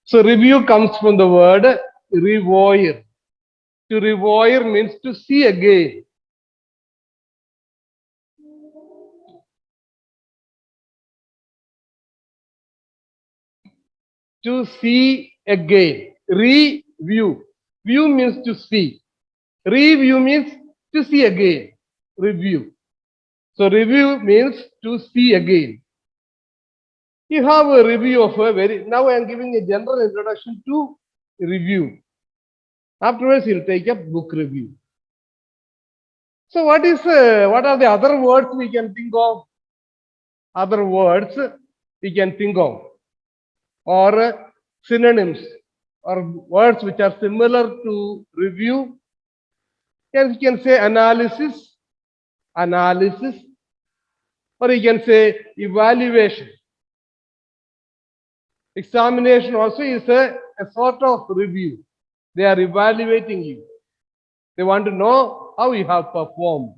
So review comes from the word revoir. To revoir means to see again. To see again. Review. View means to see. Review means to see again. Review. So review means to see again. You have a review of a very, now I am giving a general introduction to review. Afterwards, you'll take a book review. So what are the other words we can think of? Other words we can think of, or synonyms, or words which are similar to review. You can say analysis, analysis, or you can say evaluation. Examination also is a sort of review. They are evaluating you. They want to know how you have performed.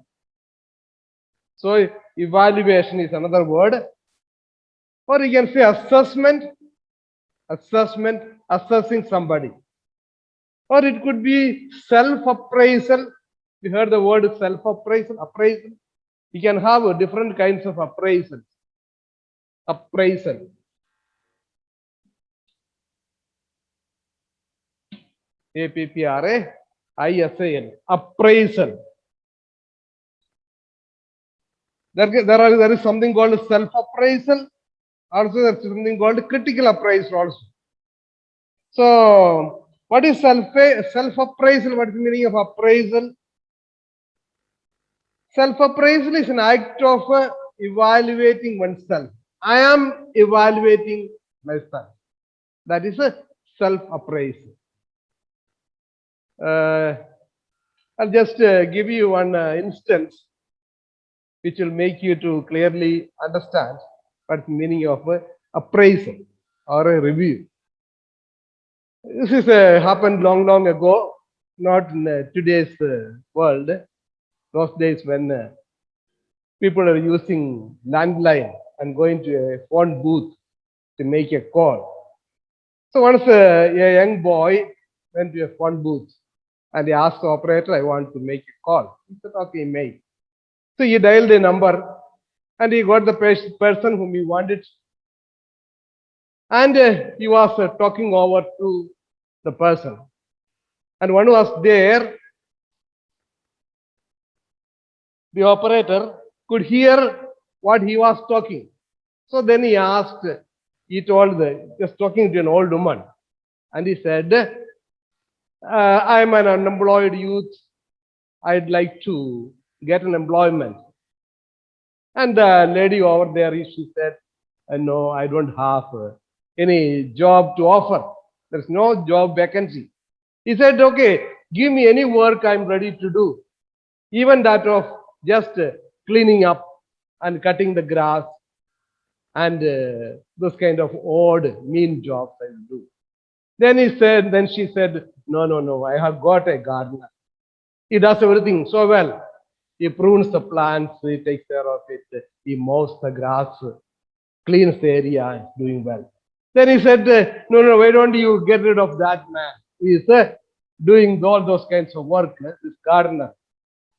So evaluation is another word. Or you can say assessment, assessing somebody. Or it could be self-appraisal. You heard the word self-appraisal, appraisal. You can have different kinds of appraisal. Appraisal. APPRAISAL. Appraisal. There is something called self-appraisal. Also, there is something called critical appraisal also. So, what is self-appraisal? What is the meaning of appraisal? Self-appraisal is an act of evaluating oneself. I am evaluating myself. That is a self-appraisal. I'll just give you one instance which will make you to clearly understand what's the meaning of appraisal or a review. This is happened long ago, not in today's world. Those days when people are using landline and going to a phone booth to make a call. So once a young boy went to a phone booth and he asked the operator, I want to make a call. He said, okay, make. So he dialed a number and he got the person whom he wanted. And he was talking over to the person. And one was there. The operator could hear what he was talking. So then he asked, he told, just talking to an old woman. And he said, I'm an unemployed youth. I'd like to get an employment. And the lady over there, she said, no, I don't have any job to offer. There's no job vacancy. He said, okay, give me any work I'm ready to do. Even that of just cleaning up and cutting the grass and those kind of odd, mean jobs I will do. Then she said, no, I have got a gardener. He does everything so well. He prunes the plants, he takes care of it, he mows the grass, cleans the area, is doing well. Then he said, no, why don't you get rid of that man? He is doing all those kinds of work, this gardener.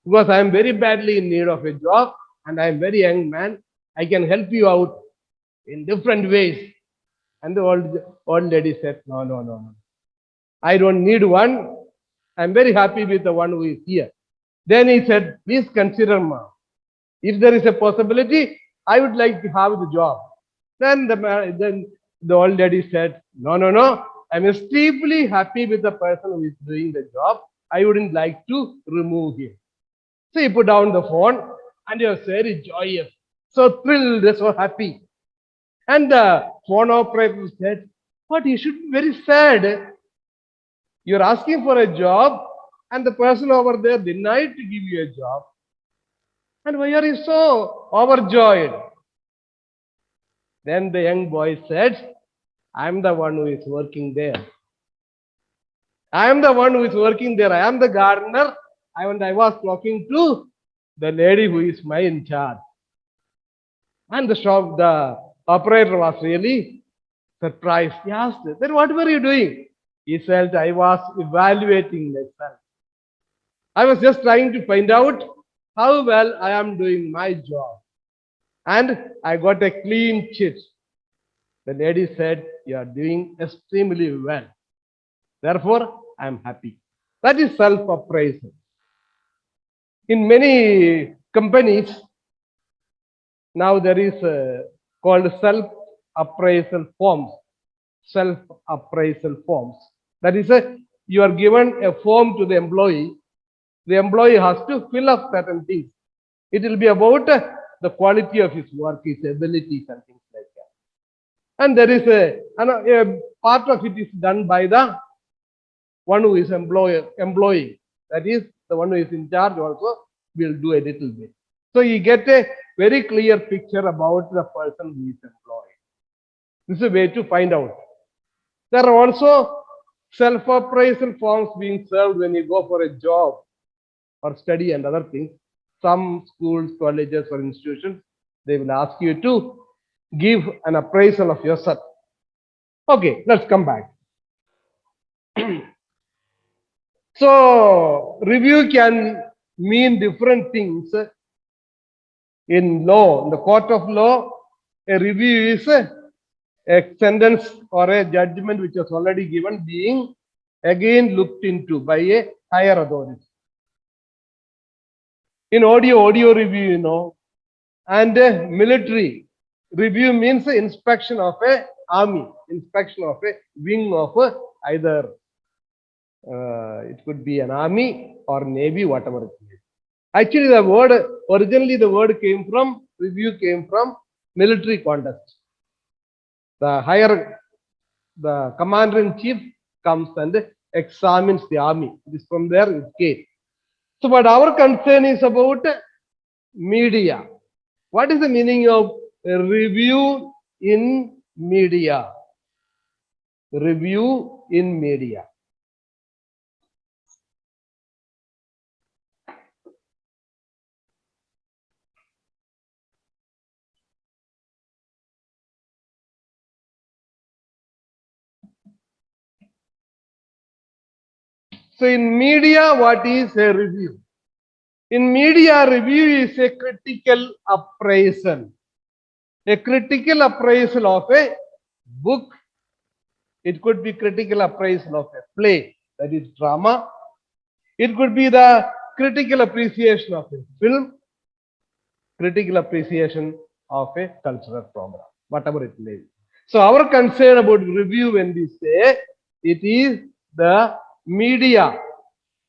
Because I am very badly in need of a job and I am very young man. I can help you out in different ways. And the old lady said, no. I don't need one. I'm very happy with the one who is here. Then he said, please consider, ma. If there is a possibility, I would like to have the job. Then the old lady said, no. I'm extremely happy with the person who is doing the job. I wouldn't like to remove him. So he put down the phone and he was very joyous, so thrilled, so happy. And the phone operator said, but you should be very sad. You're asking for a job and the person over there denied to give you a job. And why are you so overjoyed? Then the young boy said, I'm the one who is working there. I am the one who is working there. I am the gardener. I was talking to the lady who is my in charge. And the operator was really surprised. He asked, then what were you doing? He said, I was evaluating myself. I was just trying to find out how well I am doing my job. And I got a clean chit. The lady said, you are doing extremely well. Therefore, I am happy. That is self-appraisal. In many companies, now there is called self-appraisal forms. Self-appraisal forms. That is, you are given a form to the employee. The employee has to fill up certain things. It will be about the quality of his work, his abilities, and things like that. And there is a part of it is done by the one who is employing. That is, the one who is in charge also will do a little bit. So you get a very clear picture about the person who is employed. This is a way to find out. There are also self-appraisal forms being served when you go for a job or study and other things. Some schools, colleges, or institutions, they will ask you to give an appraisal of yourself. Okay, let's come back. So, review can mean different things. In law, in the court of law, a review is a sentence or a judgment which was already given being again looked into by a higher authority. In audio review, you know, and military review means inspection of a army, inspection of a wing of either it could be an army or navy, whatever it is. Actually, the word originally review came from military context. The commander in chief comes and examines the army. It is from there it came. So, but our concern is about media. What is the meaning of review in media? Review in media. So, in media, what is a review? In media, review is a critical appraisal. A critical appraisal of a book. It could be critical appraisal of a play, that is drama. It could be the critical appreciation of a film, critical appreciation of a cultural program, whatever it may be. So our concern about review when we say it is the media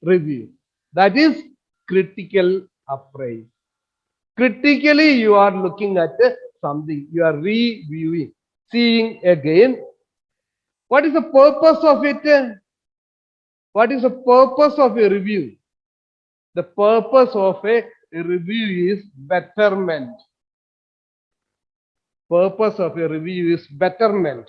review, that is critical appraisal. Critically, you are looking at something, you are reviewing, seeing again. What is the purpose of it? What is the purpose of a review? The purpose of a review is betterment. Purpose of a review is betterment.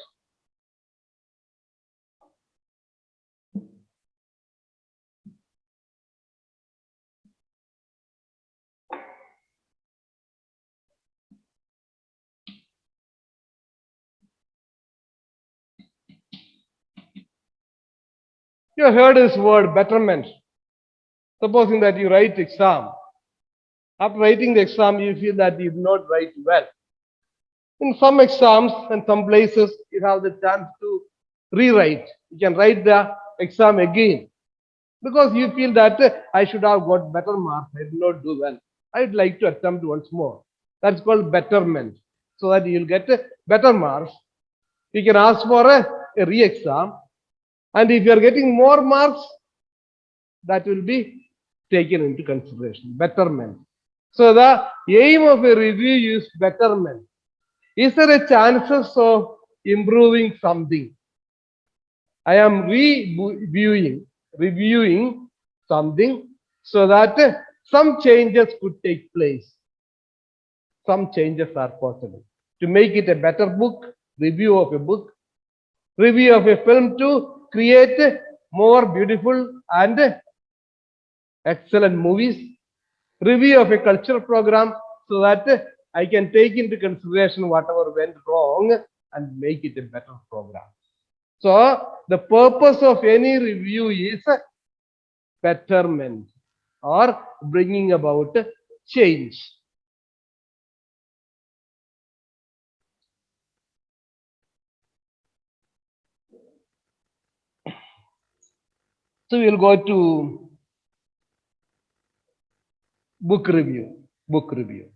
You have heard this word betterment. Supposing that you write exam. After writing the exam, you feel that you did not write well. In some exams and some places, you have the chance to rewrite. You can write the exam again because you feel that I should have got better marks. I did not do well. I'd like to attempt once more. That's called betterment. So that you'll get better marks. You can ask for a re-exam. And if you are getting more marks, that will be taken into consideration. Betterment. So the aim of a review is betterment. Is there a chances of improving something? I am reviewing something so that some changes could take place. Some changes are possible. To make it a better book, review of a book, review of a film to create more beautiful and excellent movies, review of a cultural program so that I can take into consideration whatever went wrong and make it a better program. So the purpose of any review is betterment or bringing about change. So we'll go to book review. Book review.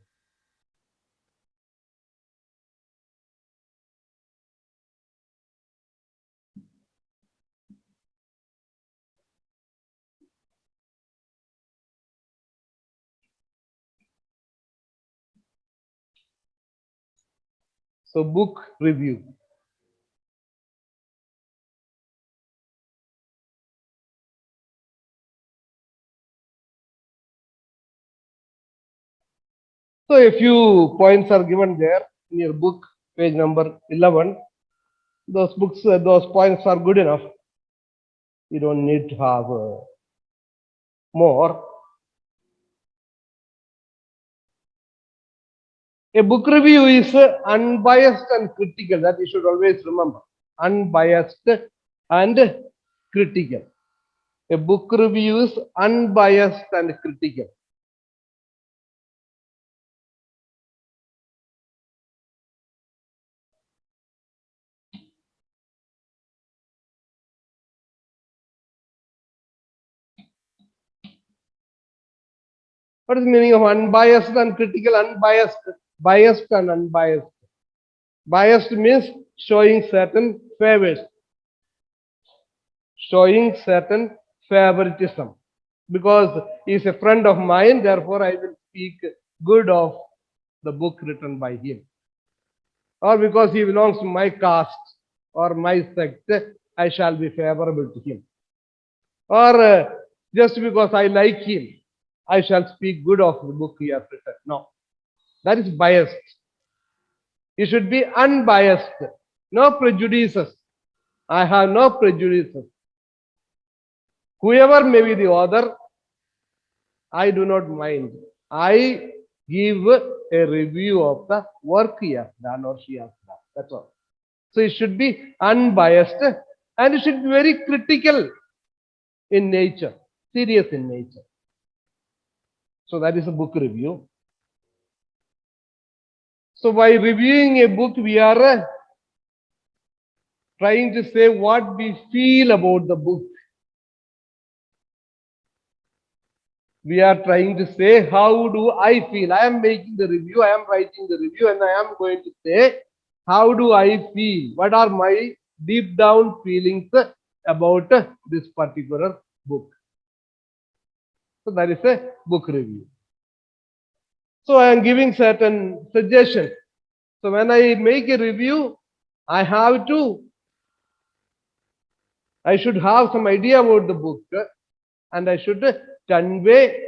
So book review. So a few points are given there in your book, page number 11. Those books, those points are good enough. You don't need to have more. A book review is unbiased and critical. That you should always remember. Unbiased and critical. A book review is unbiased and critical. What is the meaning of unbiased and critical? Unbiased, biased and unbiased. Biased means showing certain favors, showing certain favoritism. Because he is a friend of mine, therefore I will speak good of the book written by him. Or because he belongs to my caste or my sect, I shall be favorable to him. Or just because I like him, I shall speak good of the book he has written. No, that is biased. You should be unbiased, no prejudices. I have no prejudices. Whoever may be the author, I do not mind. I give a review of the work he has done or she has done. That's all. So it should be unbiased and it should be very critical in nature, serious in nature. So that is a book review. So by reviewing a book, we are trying to say what we feel about the book. We are trying to say, how do I feel? I am making the review, I am writing the review, and I am going to say, how do I feel? What are my deep down feelings about this particular book? So that is a book review. So I am giving certain suggestions. So when I make a review, I should have some idea about the book and I should convey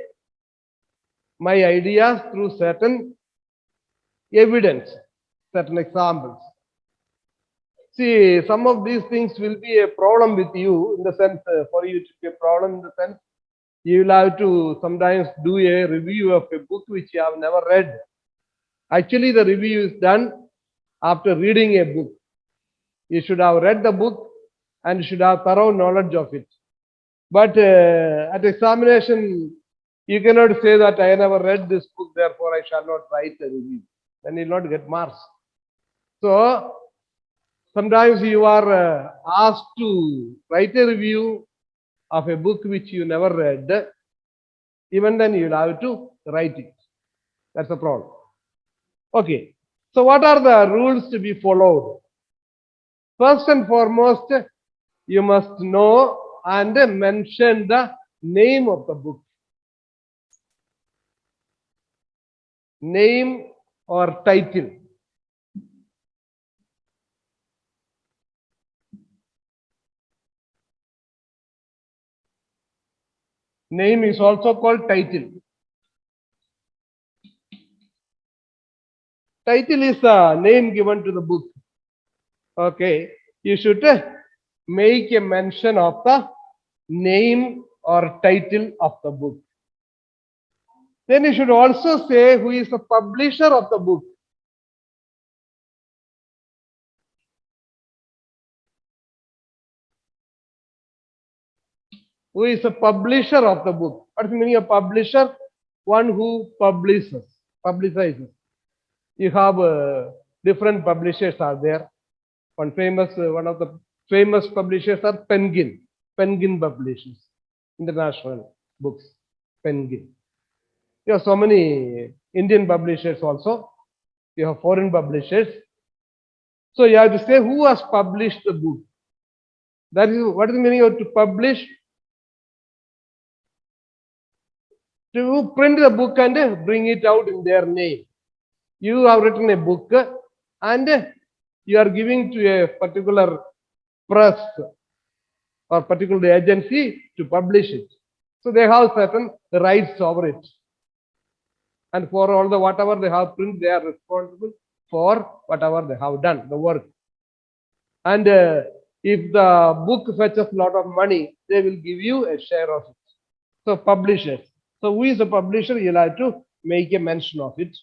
my ideas through certain evidence, certain examples. See, some of these things will be a problem with you in the sense, for you to be a problem in the sense, you will have to sometimes do a review of a book which you have never read. Actually, the review is done after reading a book. You should have read the book and you should have thorough knowledge of it. But at examination, you cannot say that I never read this book, therefore I shall not write a review. Then you will not get marks. So sometimes you are asked to write a review of a book which you never read. Even then you will have to write it. That's the problem. Okay. So what are the rules to be followed? First and foremost, you must know and mention the name of the book. Name or title. Name is also called title. Title is the name given to the book. Okay. You should make a mention of the name or title of the book. Then you should also say who is the publisher of the book. Who is a publisher of the book? What is the meaning of publisher? One who publicizes. You have different publishers are there. One of the famous publishers are Penguin. Penguin Publishers, international books. Penguin. You have so many Indian publishers also. You have foreign publishers. So you have to say who has published the book. That is what is the meaning of to publish? To print the book and bring it out in their name. You have written a book and you are giving to a particular press or particular agency to publish it. So they have certain rights over it. And for all the whatever they have print, they are responsible for whatever they have done, the work. And if the book fetches a lot of money, they will give you a share of it. So publishers. So who is a publisher? You'll have to make a mention of it.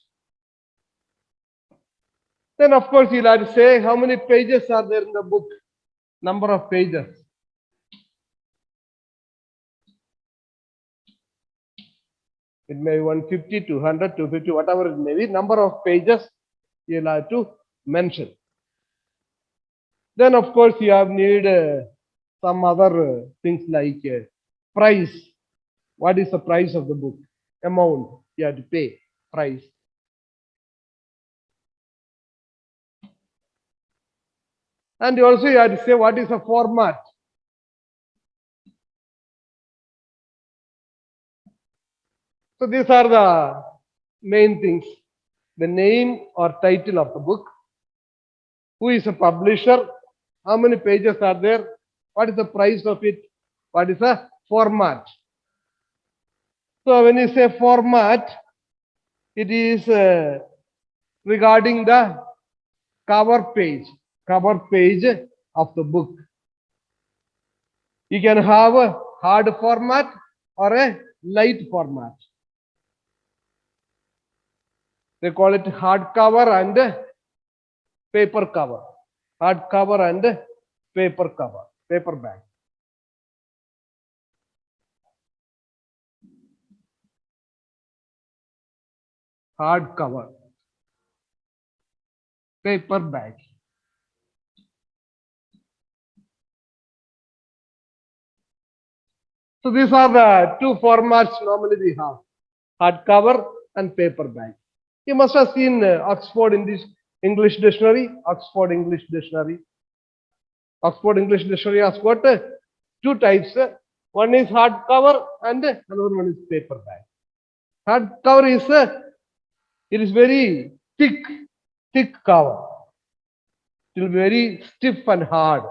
Then of course you'll have to say how many pages are there in the book. Number of pages. It may be 150, 200, 250, whatever it may be. Number of pages you'll have to mention. Then of course you have need some other things like price. What is the price of the book? Amount you have to pay. Price. And also you have to say what is the format. So these are the main things. The name or title of the book. Who is a publisher? How many pages are there? What is the price of it? What is the format? So when you say format, it is regarding the cover page of the book. You can have a hard format or a light format. They call it hard cover and paper cover. Hard cover and paper cover, paperback. Hard cover, paperback. So these are the two formats normally we have, hardcover and paperback. You must have seen Oxford English Dictionary, Oxford English Dictionary. Oxford English Dictionary has got two types. One is hardcover and another one is paperback. Hardcover is it is very thick cover. It will be very stiff and hard.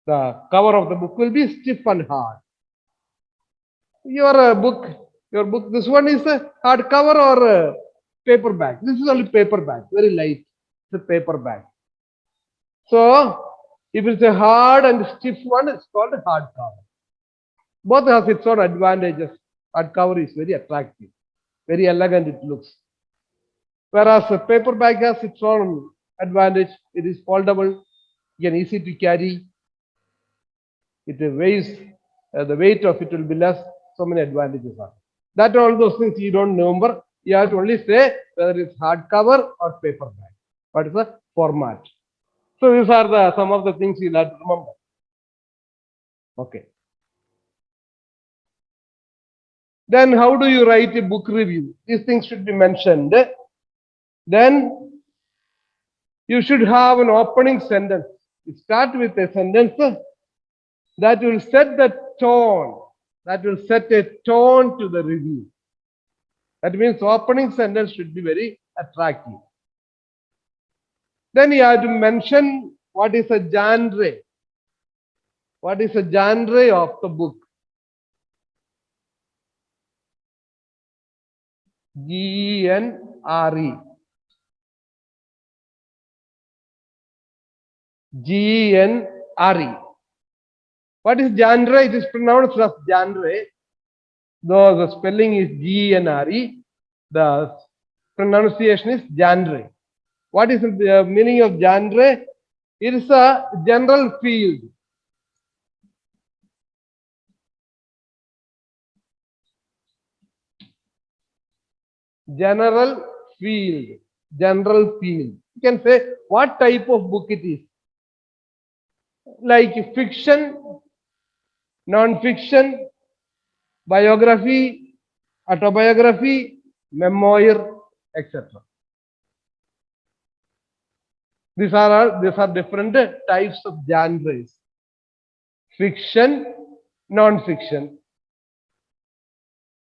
The cover of the book will be stiff and hard. Your book, this one is a hardcover or paperback. This is only paperback, very light. It's a paperback. So if it's a hard and stiff one, it's called a hardcover. Both have its own advantages. Hardcover is very attractive, very elegant it looks. Whereas a paperback has its own advantage. It is foldable, again easy to carry. It weighs, the weight of it will be less. So many advantages are. That all those things you don't remember. You have to only say whether it's hardcover or paperback. What is the format? So these are some of the things you'll have to remember. Okay. Then how do you write a book review? These things should be mentioned. Then you should have an opening sentence. You start with a sentence that will set the tone. That will set a tone to the review. That means opening sentence should be very attractive. Then you have to mention what is a genre. What is a genre of the book? G-E-N-R-E. G-E-N-R-E. What is genre? It is pronounced as genre. Though the spelling is G-E-N-R-E, the pronunciation is genre. What is the meaning of genre? It is a general field. General field. General field. You can say what type of book it is. Like fiction, non-fiction, biography, autobiography, memoir, etc. These are different types of genres. Fiction, non-fiction,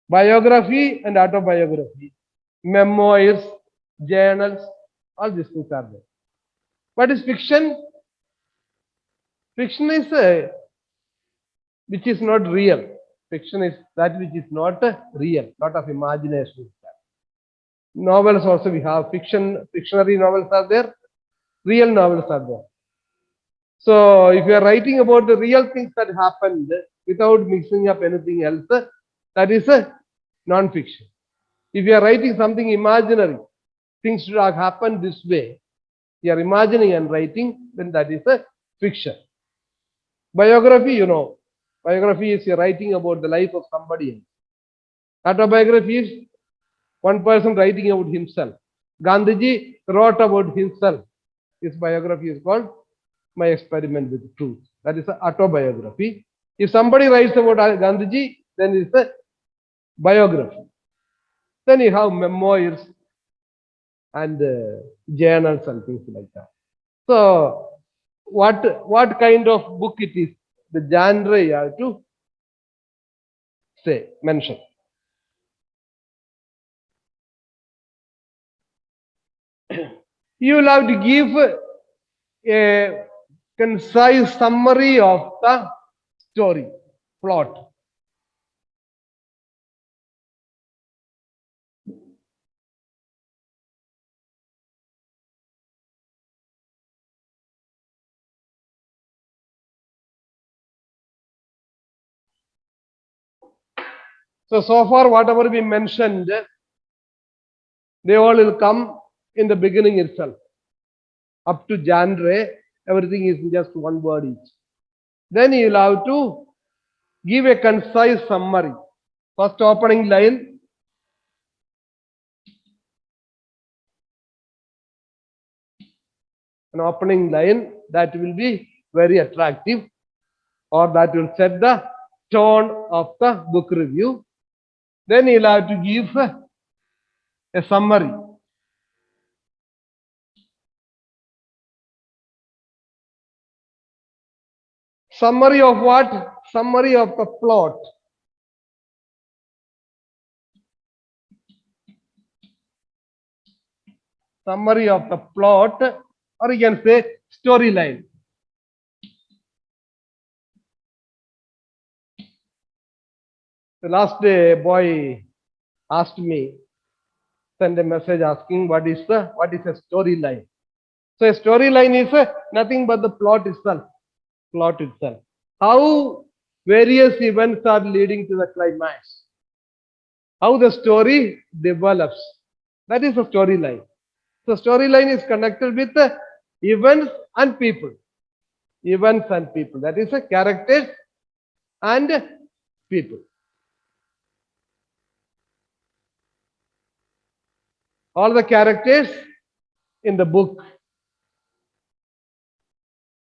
biography and autobiography, memoirs, journals, all these things are there. What is fiction? Fiction is which is not real. Fiction is that which is not real, lot of imagination. Novels also we have fictionary novels are there, real novels are there. So if you are writing about the real things that happened without mixing up anything else, that is a non-fiction. If you are writing something imaginary, things should have happened this way, you are imagining and writing, then that is a fiction. Biography, you know, biography is you're writing about the life of somebody else. Autobiography is one person writing about himself. Gandhiji wrote about himself. His biography is called My Experiment with Truth. That is an autobiography. If somebody writes about Gandhiji, then it's a biography. Then you have memoirs and journals and things like that. So, what kind of book it is? The genre you have to say, mention. You will have to give a concise summary of the story, plot. So far, whatever we mentioned, they all will come in the beginning itself. Up to genre, everything is just one word each. Then you will have to give a concise summary. First opening line. An opening line that will be very attractive, or that will set the tone of the book review. Then you'll have to give a summary. Summary of what? Summary of the plot. Summary of the plot, or you can say storyline. The last day, a boy asked me, send a message asking what is a storyline. So a storyline is nothing but the plot itself. Plot itself. How various events are leading to the climax. How the story develops. That is a storyline. So storyline is connected with the events and people. Events and people. That is a characters and people. All the characters in the book.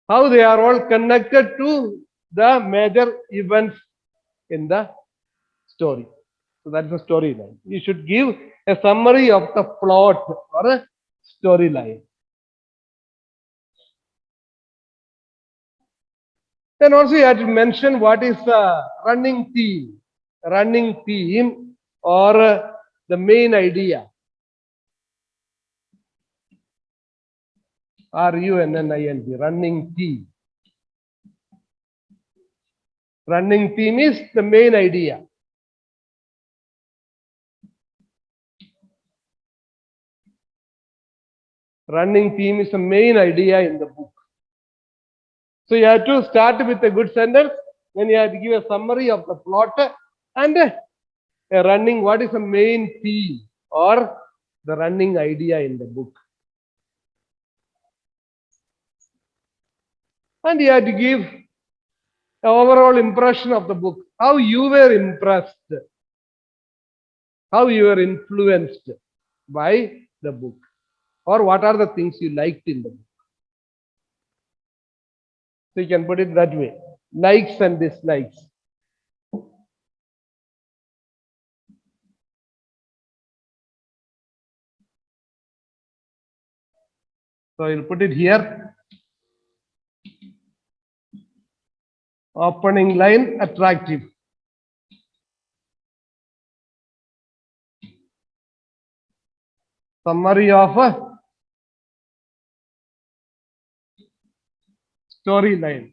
How they are all connected to the major events in the story. So that's the storyline. You should give a summary of the plot or a storyline. Then also you have to mention what is the running theme. Running theme or the main idea. RUNNING, running theme. Running theme is the main idea. Running theme is the main idea in the book. So you have to start with a good sentence, then you have to give a summary of the plot and a running, what is the main theme or the running idea in the book. And you have to give an overall impression of the book, how you were impressed, how you were influenced by the book, or what are the things you liked in the book. So you can put it that way, likes and dislikes. So you'll put it here. Opening line, attractive. Summary of a storyline.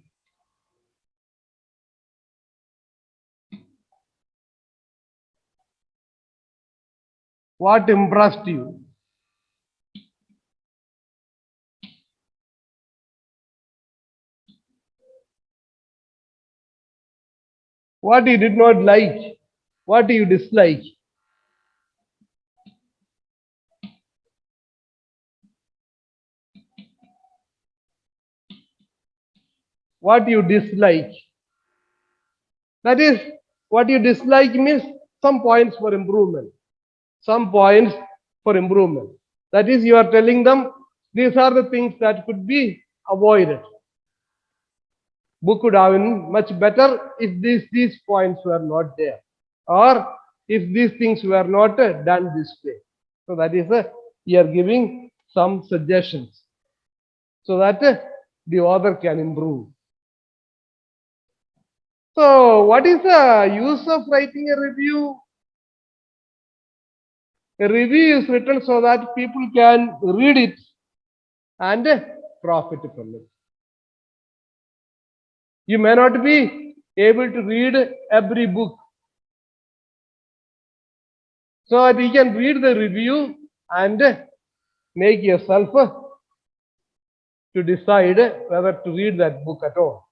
What impressed you? What you did not like? What do you dislike? What you dislike? That is, what you dislike means some points for improvement. Some points for improvement. That is, you are telling them these are the things that could be avoided. Book could have been much better if these points were not there, or if these things were not done this way. So that is, you are giving some suggestions so that the author can improve. So, what is the use of writing a review? A review is written so that people can read it and profit from it. You may not be able to read every book. So that you can read the review and make yourself to decide whether to read that book at all.